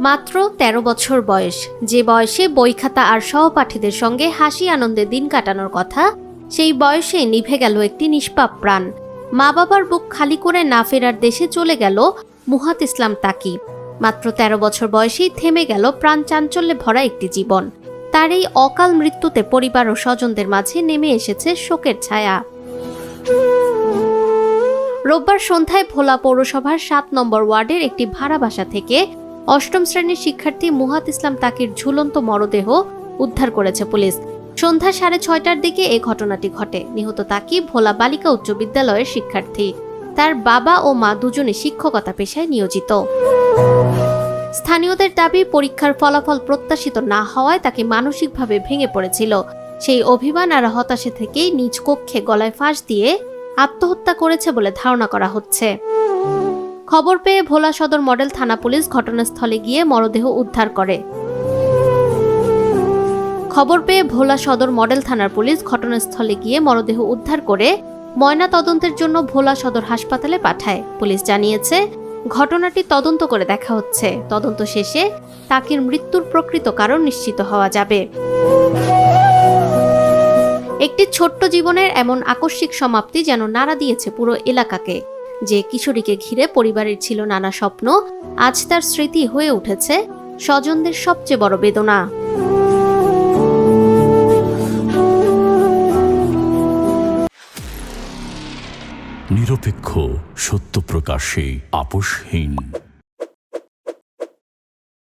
মাত্র ১৩ বছর বয়স, যে বয়সে বই খাতা আর সহপাঠীদের সঙ্গে হাসি আনন্দে দিন কাটানোর কথা, সেই বয়সে নিভে গেল একটি নিষ্পাপ প্রাণ। মা বাবার বুক খালি করে না ফেরার দেশে চলে গেল মুহাত ইসলাম তাকি। মাত্র ১৩ বছর বয়সেই থেমে গেল প্রাণ চাঞ্চল্যে ভরা একটি জীবন। তার এই অকাল মৃত্যুতে পরিবার ও স্বজনদের মাঝে নেমে এসেছে শোকের ছায়া। রোববার সন্ধ্যায় ভোলা পৌরসভার ৭ নম্বর ওয়ার্ডের একটি ভাড়া বাসা থেকে ৮ম শ্রেণীর শিক্ষার্থী মুহাত ইসলাম তাকির ঝুলন্ত মরদেহ উদ্ধার করেছে পুলিশ। সন্ধ্যা ৬:৩০টার দিকে এই ঘটনাটি ঘটে। নিহত তাকি ভোলা বালিকা উচ্চ বিদ্যালয়ের শিক্ষার্থী। তার বাবা ও মা দুজনে শিক্ষকতা পেশায় নিয়োজিত। স্থানীয়দের দাবি, পরীক্ষার ফলাফল প্রত্যাশিত না হওয়ায় তাকে মানসিকভাবে ভেঙে পড়েছিল। সেই অভিমান আর হতাশা থেকেই নিজ কক্ষে গলায় ফাঁস দিয়ে আত্মহত্যা করেছে বলে ধারণা করা হচ্ছে। খবর পেয়ে ভোলা সদর মডেল থানা পুলিশ ঘটনাস্থলে গিয়ে মরদেহ উদ্ধার করে। ময়না তদন্তের জন্য ভোলা সদর হাসপাতালে পাঠায়। পুলিশ জানিয়েছে, ঘটনাটি তদন্ত করে দেখা হচ্ছে। তদন্ত শেষে তাকির মৃত্যুর প্রকৃত কারণ নিশ্চিত হওয়া যাবে। একটি ছোট্ট জীবনের এমন আকস্মিক সমাপ্তি যেন নাড়া দিয়েছে পুরো এলাকাকে। যে কিশোরীকে ঘিরে পরিবারের ছিল নানা স্বপ্ন, আজ তার স্মৃতি হয়ে উঠেছে স্বজনদের সবচেয়ে বড় বেদনা। নিরপেক্ষ, সত্য প্রকাশে আপোষহীন।